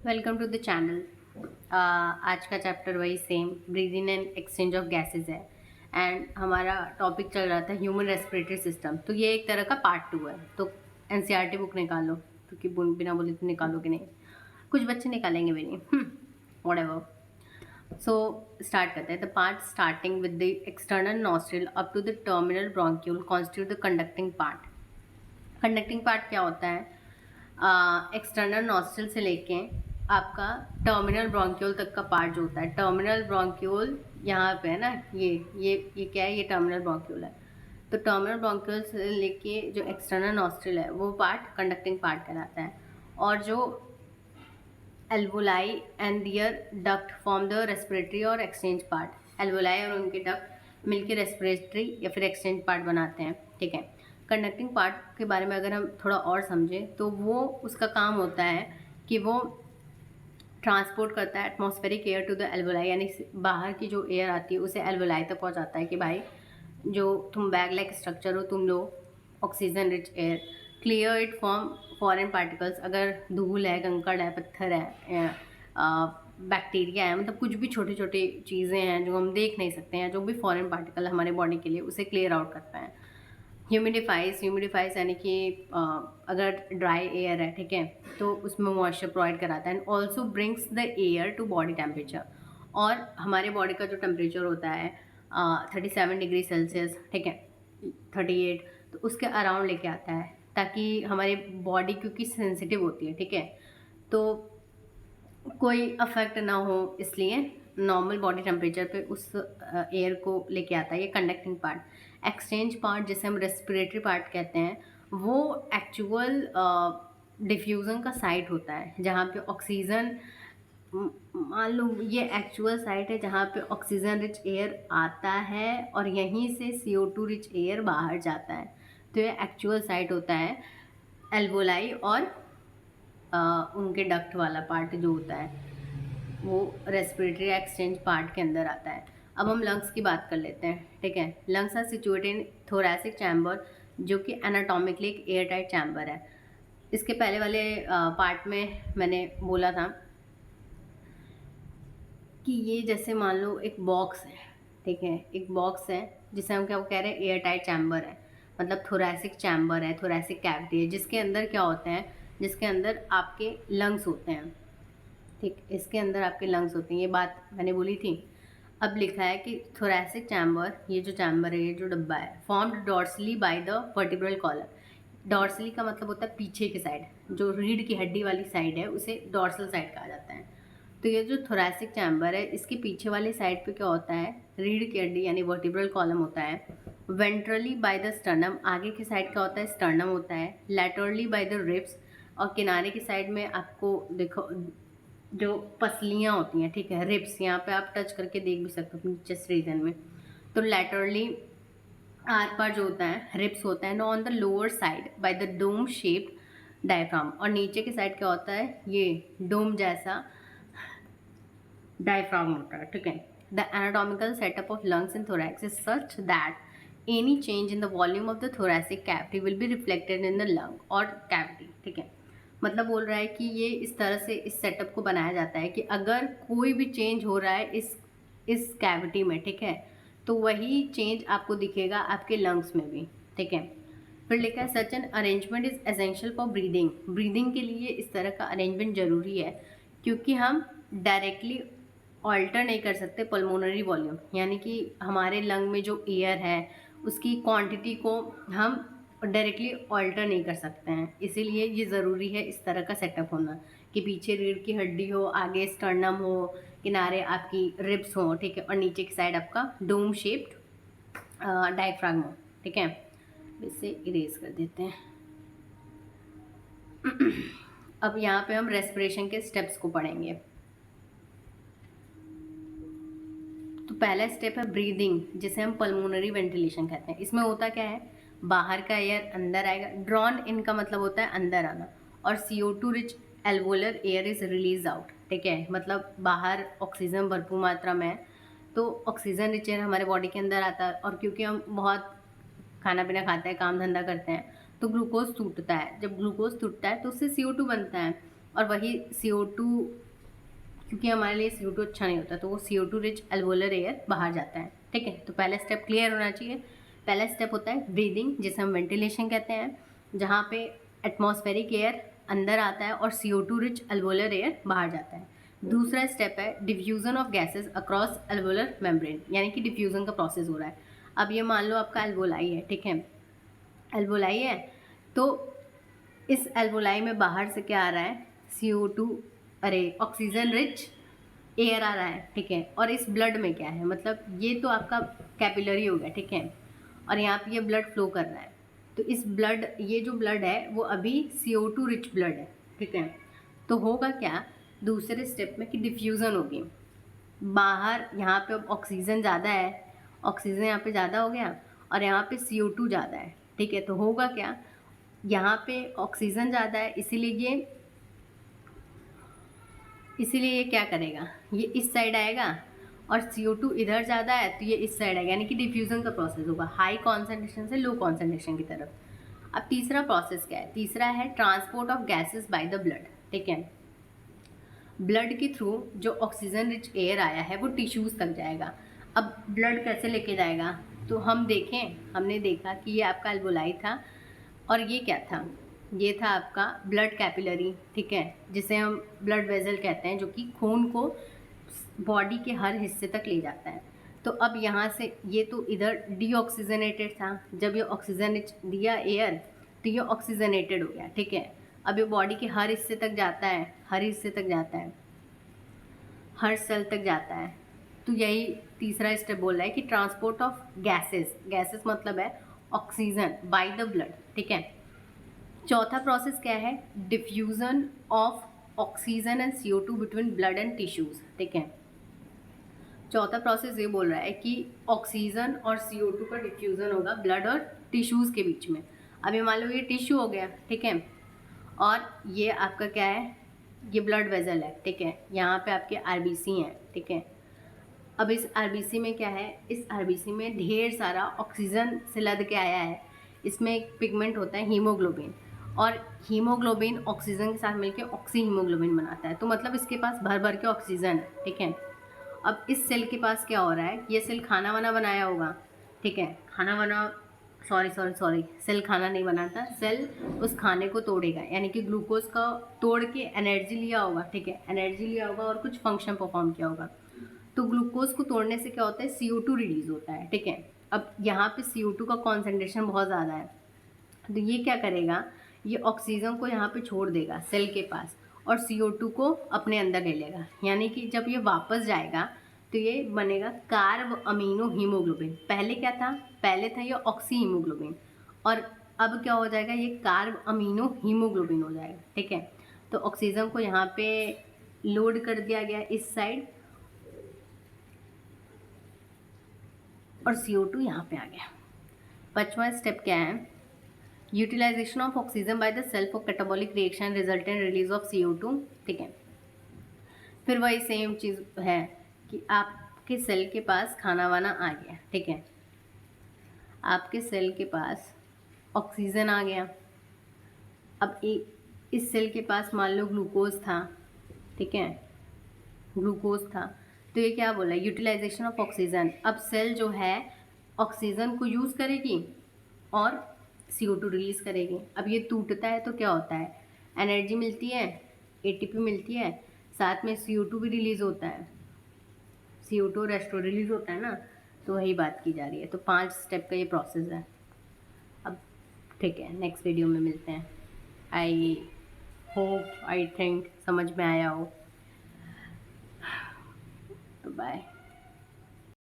Welcome to the channel. आज का chapter वही same breathe in and exchange of gases है। एंड हमारा टॉपिक चल रहा था ह्यूमन रेस्पिरेटरी सिस्टम। तो ये एक तरह का पार्ट 2 है। तो एनसीईआरटी बुक निकालो, क्योंकि बिना बोले तो निकालोगे नहीं। कुछ बच्चे निकालेंगे भी नहीं। व्हाटएवर। सो स्टार्ट करते हैं। The part starting with the external nostril up to the terminal bronchiole constitute the conducting part. Conducting part क्या होता है? एक्सटर्नल नॉस्ट्रल से लेके आपका टर्मिनल ब्रोंक्यूल तक का पार्ट जो होता है। टर्मिनल ब्रोंक्यूल यहाँ पे है ना, ये क्या है? ये टर्मिनल ब्रोंक्यूल है। तो टर्मिनल ब्रोंक्यूल से लेके जो एक्सटर्नल नॉस्ट्रल है वो पार्ट कंडक्टिंग पार्ट कहलाता है। और जो alveoli and their duct form the respiratory or exchange part. Alveoli और उनके डक्ट मिलके रेस्पिरेटरी या फिर एक्सचेंज पार्ट बनाते हैं। ठीक है। कंडक्टिंग पार्ट के बारे में अगर हम थोड़ा और समझें तो वो उसका काम होता है कि वो ट्रांसपोर्ट करता है atmospheric air to the alveoli, यानी बाहर की जो एयर आती है उसे एल्वोलाई तक पहुंचाता है कि भाई जो तुम बैग लाइक स्ट्रक्चर हो तुम लो oxygen rich air. Clear it from foreign particles. अगर धूल है, कंकड़ है, पत्थर है, बैक्टीरिया है, मतलब कुछ भी छोटी छोटी चीज़ें हैं जो हम देख नहीं सकते हैं, जो भी फॉरेन पार्टिकल हमारे बॉडी के लिए, उसे क्लियर आउट करता है। ह्यूमिडिफाइज यानी कि अगर ड्राई एयर है, ठीक है, तो उसमें मॉइस्चर प्रोवाइड कराता है। And also brings the air to body temperature. और हमारे बॉडी का जो टेम्परेचर होता है 37 डिग्री सेल्सियस, ठीक है, 38, तो उसके अराउंड लेके आता है, ताकि हमारी बॉडी क्योंकि सेंसिटिव होती है, ठीक है, तो कोई अफेक्ट ना हो, इसलिए नॉर्मल बॉडी टेम्परेचर पे उस एयर को लेके आता है। ये कंडक्टिंग पार्ट। एक्सचेंज पार्ट जिसे हम रेस्पिरेटरी पार्ट कहते हैं, वो एक्चुअल डिफ्यूज़न का साइट होता है, जहाँ पे ऑक्सीजन, मान लो ये एक्चुअल साइट है जहाँ पे ऑक्सीजन रिच एयर आता है और यहीं से CO2 रिच एयर बाहर जाता है। तो ये एक्चुअल साइट होता है एल्वोलाई और उनके डक्ट वाला पार्ट जो होता है वो रेस्पिरेटरी एक्सचेंज पार्ट के अंदर आता है। अब हम लंग्स की बात कर लेते हैं, ठीक है। Lungs are situated in thoracic chamber, जो कि एनाटॉमिकली एक एयर टाइट चैम्बर है। इसके पहले वाले पार्ट में मैंने बोला था कि ये जैसे मान लो एक बॉक्स है, ठीक है, एक बॉक्स है जिसे हम क्या कह रहे हैं, एयर टाइट चैम्बर है, मतलब थोरैसिक चैम्बर है, थोरैसिक कैविटी है, जिसके अंदर क्या होते हैं, जिसके अंदर आपके लंग्स होते हैं। ठीक, इसके अंदर आपके लंग्स होते हैं, ये बात मैंने बोली थी। अब लिखा है कि थोरैसिक चैम्बर, ये जो चैम्बर है, ये जो डब्बा है, formed dorsally by the vertebral column. Dorsally का मतलब होता है पीछे की साइड, जो रीढ़ की हड्डी वाली साइड है उसे डॉर्सल साइड कहा जाता है। तो ये जो थोरैसिक चैम्बर है, इसके पीछे वाली साइड पे क्या होता है, रीढ़ की हड्डी यानी वर्टिब्रल कॉलम होता है। वेंट्रली बाय द स्टर्नम, आगे की साइड क्या होता है, स्टर्नम होता है। लैटरली बाय द रिब्स, और किनारे की साइड में आपको देखो जो पसलियाँ होती हैं, ठीक है, रिब्स, यहाँ पे आप टच करके देख भी सकते हो अपनी चेस्ट रीजन में। तो लैटरली आर पार जो होता है रिब्स होता है, on the lower side by the dome shaped diaphragm, और नीचे की साइड क्या होता है, ये डोम जैसा डायफ्राम होता है, ठीक है। The anatomical setup of lungs in thorax is such that any change in the volume of the thoracic cavity will be reflected in the lung और cavity, ठीक है। मतलब बोल रहा है कि ये इस तरह से इस सेटअप को बनाया जाता है कि अगर कोई भी चेंज हो रहा है इस कैविटी में, ठीक है, तो वही चेंज आपको दिखेगा आपके लंग्स में भी, ठीक है। फिर लिखा है such an arrangement is essential for breathing. Breathing के लिए इस तरह का अरेंजमेंट जरूरी है, क्योंकि हम डायरेक्टली ऑल्टर नहीं कर सकते पल्मोनरी वॉल्यूम, यानी कि हमारे लंग में जो एयर है उसकी क्वांटिटी को हम डायरेक्टली ऑल्टर नहीं कर सकते हैं। इसीलिए ये ज़रूरी है इस तरह का सेटअप होना कि पीछे रीढ़ की हड्डी हो, आगे स्टर्नम हो, किनारे आपकी रिब्स हो, ठीक है, और नीचे की साइड आपका डोम शेप्ड डायफ्राम हो, ठीक है। इसे इरेज कर देते हैं। अब यहाँ पे हम रेस्पिरेशन के स्टेप्स को पढ़ेंगे। तो पहला स्टेप है ब्रीदिंग, जिसे हम पल्मोनरी वेंटिलेशन कहते हैं। इसमें होता क्या है, बाहर का एयर अंदर आएगा, ड्रॉन इन का मतलब होता है अंदर आना, और CO2 rich alveolar air is release out, ठीक है, मतलब बाहर ऑक्सीजन भरपूर मात्रा में है, तो ऑक्सीजन रिच एयर हमारे बॉडी के अंदर आता है, और क्योंकि हम बहुत खाना पीना खाते हैं, काम धंधा करते हैं, तो ग्लूकोज टूटता है। जब ग्लूकोज टूटता है तो उससे CO2 बनता है, और वही CO2, क्योंकि हमारे लिए CO2 अच्छा नहीं होता, तो वो CO2 रिच एल्वोलर एयर बाहर जाता है। ठीक है, तो पहला स्टेप क्लियर होना चाहिए। पहला स्टेप होता है ब्रीदिंग, जिसे हम वेंटिलेशन कहते हैं, जहाँ पे एटमॉस्फेरिक एयर अंदर आता है और CO2 रिच एल्वोलर एयर बाहर जाता है। दूसरा स्टेप है diffusion of gases across alveolar membrane, यानी कि डिफ्यूज़न का प्रोसेस हो रहा है। अब ये मान लो आपका एल्वोलाई है, ठीक है, एल्वोलाई है, तो इस एल्वोलाई में बाहर से क्या आ रहा है, CO2, अरे ऑक्सीजन रिच एयर आ रहा है। ठीक है, और इस ब्लड में क्या है, मतलब ये तो आपका कैपिलरी हो गया, ठीक है, और यहाँ पे ये ब्लड फ्लो कर रहा है। तो इस ब्लड, ये जो ब्लड है वो अभी CO2 रिच ब्लड है। ठीक है, तो होगा क्या दूसरे स्टेप में कि डिफ्यूज़न होगी बाहर। यहाँ पे अब ऑक्सीजन ज़्यादा है, ऑक्सीजन यहाँ पे ज़्यादा हो गया और यहाँ पे CO2 ज़्यादा है। ठीक है, तो होगा क्या, यहाँ पे ऑक्सीजन ज़्यादा है, इसीलिए ये क्या करेगा, ये इस साइड आएगा, और CO2 इधर ज़्यादा है तो ये इस साइड आएगा, यानी कि डिफ्यूज़न का प्रोसेस होगा हाई कॉन्सेंट्रेशन से लो कॉन्सेंट्रेशन की तरफ। अब तीसरा प्रोसेस क्या है, तीसरा है transport of gases by the blood. ठीक है, ब्लड के थ्रू जो ऑक्सीजन रिच एयर आया है वो टिश्यूज़ तक जाएगा। अब ब्लड कैसे लेके जाएगा, तो हमने देखा कि ये आपका एल्वोलाई था और ये क्या था, ये था आपका ब्लड कैपिलरी। ठीक है, जिसे हम ब्लड वेजल कहते हैं, जो कि खून को बॉडी के हर हिस्से तक ले जाता है। तो अब यहाँ से ये तो इधर डीऑक्सीजनेटेड था, जब ये ऑक्सीजन दिया एयर तो ये ऑक्सीजनेटेड हो गया। ठीक है, अब ये बॉडी के हर हिस्से तक जाता है, हर हिस्से तक जाता है, हर सेल तक जाता है। तो यही तीसरा स्टेप बोल रहा है कि ट्रांसपोर्ट ऑफ गैसेस, गैसेस मतलब है ऑक्सीजन बाय द ब्लड। ठीक है, चौथा प्रोसेस क्या है, diffusion of oxygen and CO2 between blood and tissues. ठीक है, चौथा प्रोसेस ये बोल रहा है कि ऑक्सीजन और CO2 का डिफ्यूज़न होगा ब्लड और टिश्यूज़ के बीच में। अभी मान लो ये टिश्यू हो गया, ठीक है, और ये आपका क्या है, ये ब्लड वेजल है। ठीक है, यहाँ पे आपके RBC हैं। ठीक है, अब इस RBC में क्या है, इस RBC में ढेर सारा ऑक्सीजन से लद के आया है। इसमें एक पिगमेंट होता है हीमोग्लोबिन, और हीमोग्लोबिन ऑक्सीजन के साथ मिलकर ऑक्सी हीमोग्लोबिन बनाता है। तो मतलब इसके पास भर भर के ऑक्सीजन है। ठीक है, अब इस सेल के पास क्या हो रहा है, ये सेल खाना वाना बनाया होगा। ठीक है, खाना वाना, सॉरी, सेल खाना नहीं बनाता, सेल उस खाने को तोड़ेगा, यानी कि ग्लूकोज का तोड़ के एनर्जी लिया होगा। ठीक है, एनर्जी लिया होगा और कुछ फंक्शन परफॉर्म किया होगा। तो ग्लूकोज को तोड़ने से क्या होता है, CO2 रिलीज होता है। ठीक है, अब यहाँ पे CO2 का कॉन्सेंट्रेशन बहुत ज़्यादा है, तो ये क्या करेगा, ये ऑक्सीजन को यहाँ पे छोड़ देगा सेल के पास और CO2 को अपने अंदर ले लेगा। यानी कि जब ये वापस जाएगा तो ये बनेगा कार्ब अमीनो हीमोग्लोबिन। पहले क्या था, पहले था ये ऑक्सी हीमोग्लोबिन, और अब क्या हो जाएगा, ये कार्ब अमीनो हीमोग्लोबिन हो जाएगा। ठीक है, तो ऑक्सीजन को यहाँ पे लोड कर दिया गया इस साइड, और CO2 यहाँ पे आ गया। पांचवा स्टेप क्या है, utilization of oxygen by the cell for catabolic reaction result in release of CO2। ठीक है, फिर वही सेम चीज़ है कि आपके सेल के पास खाना वाना आ गया। ठीक है, आपके सेल के पास ऑक्सीजन आ गया। अब इस सेल के पास मान लो ग्लूकोज था। ठीक है, ग्लूकोज था, तो ये क्या बोला, यूटिलाइजेशन ऑफ ऑक्सीजन। अब सेल जो है ऑक्सीजन को यूज़ करेगी और CO2 रिलीज़ करेगी। अब ये टूटता है तो क्या होता है, एनर्जी मिलती है, ATP मिलती है, साथ में CO2 भी रिलीज़ होता है, CO2 और H2 रिलीज़ होता है ना, तो वही बात की जा रही है। तो 5 स्टेप का ये प्रोसेस है। अब ठीक है, नेक्स्ट वीडियो में मिलते हैं। आई थिंक समझ में आया हो, तो बाय।